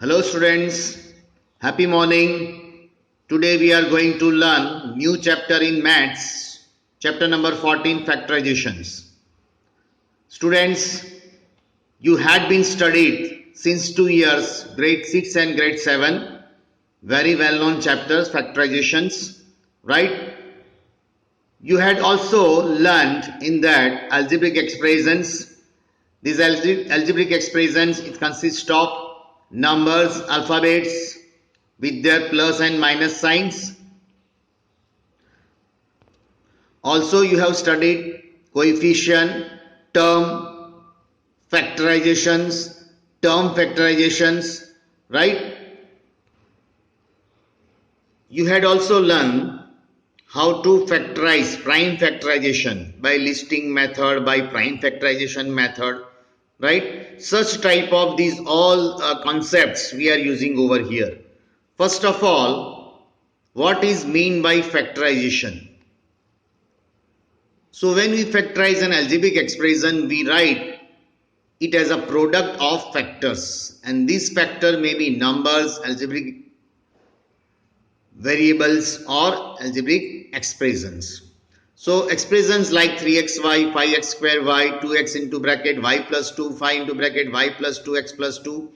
Hello students, happy morning. Today we are going to learn new chapter in maths, chapter number 14 factorizations. Students, you had been studied since 2 years, grade 6 and grade 7, very well known chapters, factorizations, right? You had also learned in that algebraic expressions. These algebraic expressions, it consists of numbers, alphabets with their plus and minus signs. Also you have studied coefficient, term factorizations, right? You had also learned how to factorize prime factorization by listing method, by prime factorization method, right? Such type of these all concepts we are using over here. First of all, what is mean by factorization? So when we factorize an algebraic expression, we write it as a product of factors, and this factor may be numbers, algebraic variables or algebraic expressions. So expressions like 3xy, 5x square y, 2x into bracket y plus 2, 5 into bracket y plus 2x plus 2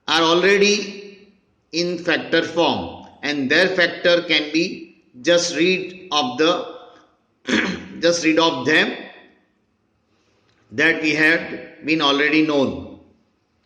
are already in factor form, and their factor can be just read of them that we have been already known.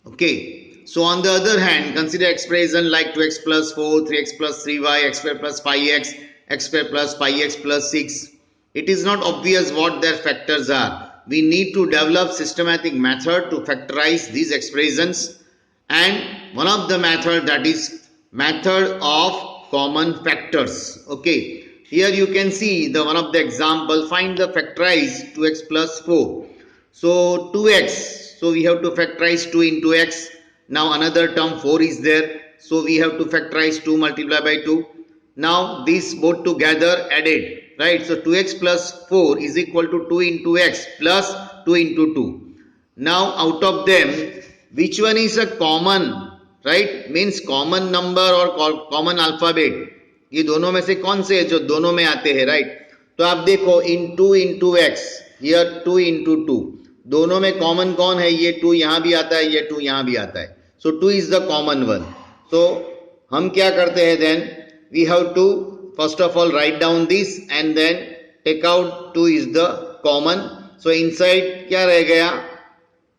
Okay. So on the other hand, consider expression like 2x plus 4, 3x plus 3y, x square plus 5x, x square plus 5x plus 6. It is not obvious what their factors are. We need to develop systematic method to factorize these expressions, and one of the method, that is method of common factors. Okay. Here you can see the one of the example. Find the factorize 2x plus 4. So 2x. So we have to factorize 2 into x. Now another term 4 is there. So we have to factorize 2 multiplied by 2. Now these both together added, right? So 2x plus 4 is equal to 2 into x plus 2 into 2. Now out of them, which one is a common, right? Means common number or common alphabet. ये दोनों में से कौन से है जो दोनों में आते हैं, राइट? तो आप देखो इन 2 into x, here 2 into 2, दोनों में कॉमन कौन है? ये 2 यहाँ भी आता है, ये 2 यहाँ भी आता है. So 2 is the common one. So हम क्या करते हैं then? We have to first of all write down this and then take out 2 is the common. So inside क्या रह गया?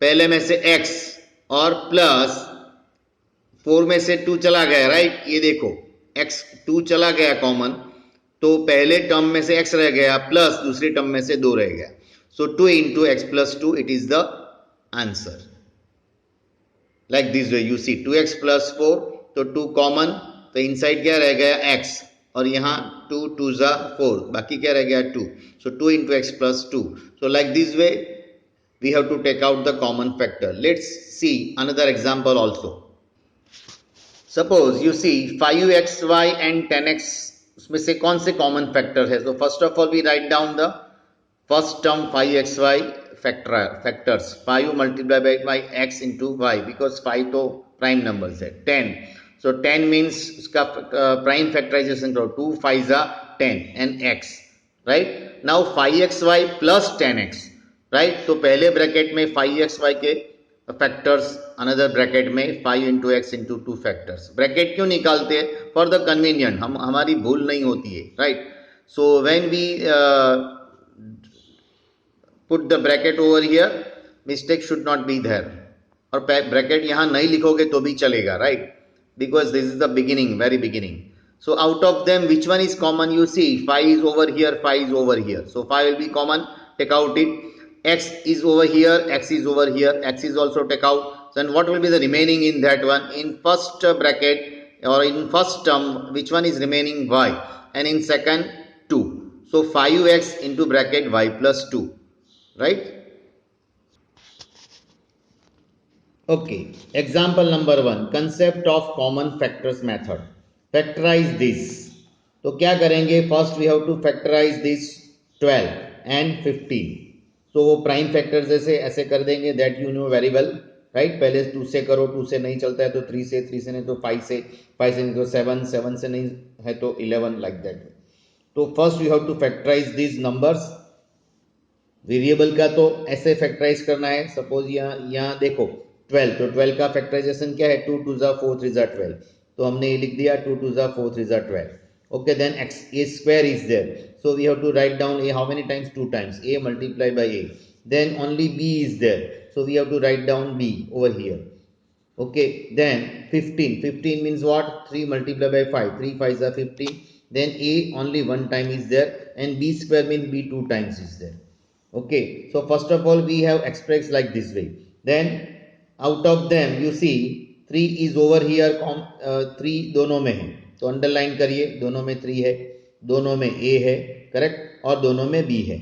पहले में से x और प्लस 4 में से 2 चला गया, राइट? ये देखो x 2 चला गया कॉमन, तो पहले टर्म में से x रह गया प्लस दूसरी टर्म में से 2 रह गया. So 2 into x plus 2, it is the answer. Like this way, you see 2x plus 4, तो 2 कॉमन, तो इनसाइड क्या रह गया? x, और यहाँ 2 2 जा 4, बाकी क्या रह गया? 2. So 2 into x plus 2. So like this way, we have to take out the common factor. Let's see another example also. Suppose you see 5xy and 10x, उसमें से कौन से कॉमन फैक्टर है? So first of all we write down the first term 5xy factors. 5 multiplied by x into y, because 5 तो prime numbers है. 10. So 10 means उसका prime factorization करो. 2 5 जा 10 and x, right? Now 5xy plus 10x, right? तो पहले bracket में 5xy के factors, another bracket में 5 into x into 2 factors. Bracket क्यों निकालते हैं? फॉर द कन्वीनियंट, हमारी भूल नहीं होती है, right? So when we put the bracket over here, mistake should not be there. और ब्रैकेट यहाँ नहीं लिखोगे तो भी चलेगा, right? Because this is the beginning, very beginning. So out of them, which one is common? You see 5 is over here, 5 is over here. So 5 will be common, take out it. X is over here, x is over here, x is also take out. Then what will be the remaining in that one? In first bracket or in first term, which one is remaining? Y. And in second, 2. So 5x into bracket y plus 2. Right? Okay. Example number 1. Concept of common factors method. Factorize this. तो क्या करेंगे? First we have to factorize this 12 and 15. तो वो prime factor जैसे ऐसे कर देंगे, that you know very well. Right. पहले 2 से करो, 2 से नहीं चलता है तो 3 से, 3 से नहीं तो 5 से, 5 से नहीं तो 7, 7 से नहीं है तो 11, लाइक दैट। तो first you have to factorise these numbers. Variable का तो ऐसे फैक्टराइज करना है। सपोज यहाँ देखो 12, तो 12 का फैक्टराइजेशन क्या है, 2 2 जा 4 3 जा 12, तो हमने ये लिख दिया 2 2 जा 4 3 जा 12। okay, then a square is there, so we have to write down a how many times, 2 times, a multiplied by a. Then only b is there, so we have to write down b over here. okay, then 15, 15 means what, 3 multiplied by 5, 3 5s are 15. Then a only one time is there, and b square means b 2 times is there. okay, so first of all we have expressed like this way. Then out of them you see 3 is over here, 3 दोनों में है तो underline करिए, दोनों में 3 है, दोनों में a है, करेक्ट, और दोनों में b है,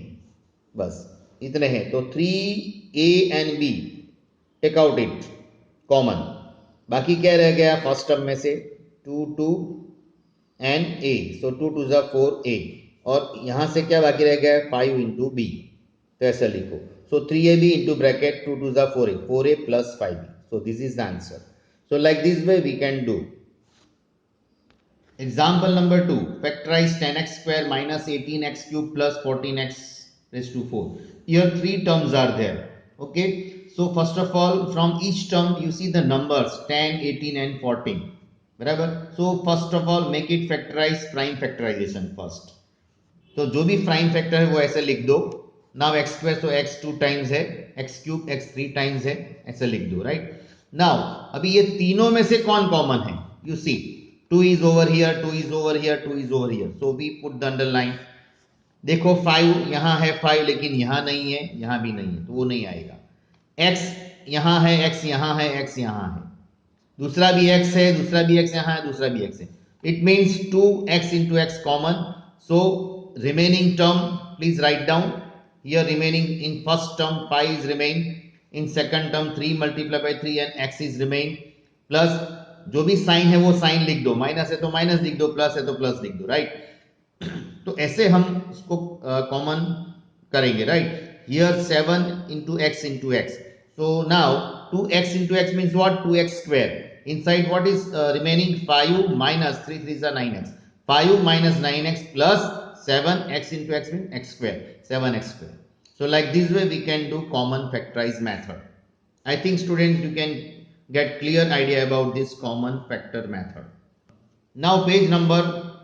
बस इतने हैं। तो 3a and b take out it common, बाकी क्या रह गया फर्स्ट टर्म में से, 2 2 एंड a, सो 2 2 जा 4a, और यहां से क्या बाकी रह गया, 5 इंटू b, तो ऐसा लिखो। सो 3ab इंटू ब्रैकेट 2 2 जा 4a, 4a plus 5b, so this is the answer. So like this way we can do. Example number 2, factorize 10x square minus 18x cube plus 14x raised to 4. Here 3 terms are there. Okay, so first of all from each term you see the numbers 10, 18 and 14. बराबर। So first of all make it factorize, prime factorization first. तो जो भी prime factor है वो ऐसे लिख दो। Now x square, तो एक्स 2 टाइम्स है, एक्स क्यूब एक्स 3 टाइम्स है, ऐसे लिख दो, राइट। नाउ अभी ये तीनों में से कौन कॉमन है, you see 2 is over here, 2 is over here, 2 is over here, so we put the underline। देखो 5 यहाँ है 5, लेकिन यहाँ नहीं है, यहाँ भी नहीं है, तो वो नहीं आएगा। x यहाँ है, x यहाँ है, x यहाँ है, दूसरा भी x है, दूसरा भी x यहाँ है, दूसरा भी x है। It means 2x into x common, so remaining term please write down here, remaining in first term pi is remain, in second term 3 multiplied by 3 and x is remain, plus जो भी sign है वो sign लिख दो, minus है तो minus लिख दो, प्लस है तो प्लस लिख दो, राइट। तो ऐसे हम इसको कॉमन करेंगे, right. Here 7 into x into x, so now 2x into x means what, 2x square, inside what is remaining, 5 minus 3 3 is 9x, 5 minus 9x plus 7x into x means x square, 7x square. So like this way we can do common factorize method. I think students you can get clear idea about this common factor method. Now page number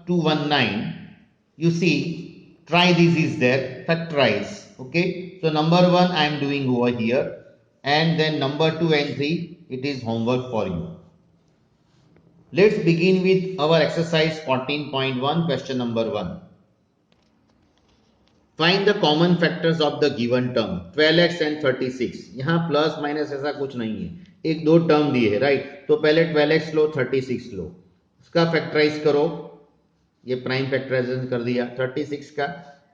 219, you see try this is there, factorize. Okay, so number 1 I am doing over here, and then number 2 and 3 it is homework for you. Let's begin with our exercise 14.1, question number 1. Find the common factors of the given term 12x and 36. यहाँ plus minus ऐसा कुछ नहीं है, एक दो term दिए है, right. तो पहले 12x लो, 36 लो, उसका फैक्टराइज करो, ये प्राइम फैक्टराइजेशन कर दिया, 36 का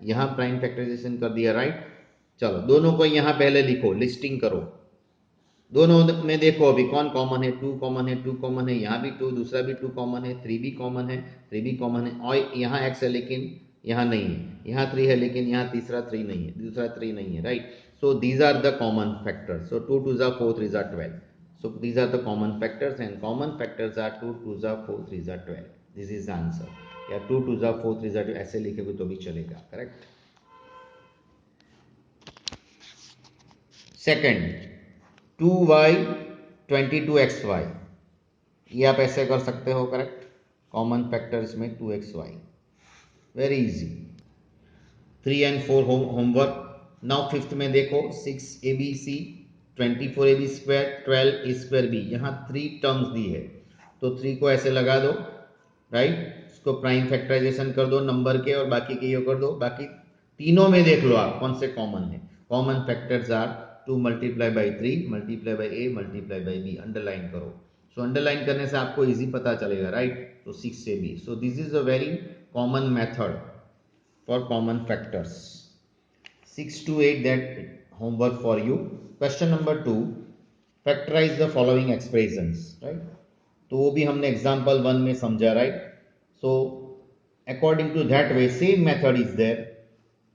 यहाँ प्राइम फैक्टराइजेशन कर दिया, राइट। चलो दोनों को यहाँ पहले लिखो, लिस्टिंग करो, दोनों में देखो अभी कौन कॉमन है, 2 कॉमन है, 2 कॉमन है, यहाँ भी 2, दूसरा भी 2 कॉमन है, 3 भी कॉमन है, 3 भी कॉमन है, और यहाँ x है लेकिन यहाँ नहीं है, यहाँ 3 है लेकिन यहाँ तीसरा 3 नहीं है, दूसरा 3 नहीं है, right. So these are the common factors. So 2 2 जा 4 3 जा 12, so these are the common factors, and common factors are 2 2 जा 4 3 जा 12, दिस इज द आंसर। या 2 2 जा 4 3 जा 12 ऐसे लिखेगे तो भी चलेगा, करेक्ट। सेकंड 2y 22xy, ये आप ऐसे कर सकते हो, करेक्ट। कॉमन फैक्टर्स में 2xy, very easy. 3 and 4 homework. Now fifth में देखो 6abc 24ab square 12a square b, यहाँ 3 टर्म्स दी है, तो 3 को ऐसे लगा दो, राइट। इसको प्राइम फैक्टराइजेशन कर दो नंबर के, और बाकी के ये कर दो, बाकी तीनों में देख लो आप कौन से कॉमन है। Common factors are 2 multiply by 3 multiply by a multiply by b, underline करो। सो अंडरलाइन करने से आपको इजी पता चलेगा, राइट। तो 6ab, so this is a very common method for common factors. 6 to 8 that homework for you. Question number 2, factorize the following expressions, right। तो वो भी हमने एग्जाम्पल 1 में समझा, right. So according to that way same method is there.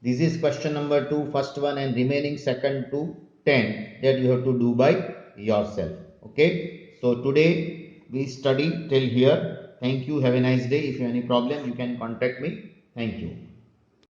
This is question number 2, first one, and remaining second to 10 that you have to do by yourself. Okay, so today we study till here. Thank you. Have a nice day. If you have any problem, you can contact me. Thank you.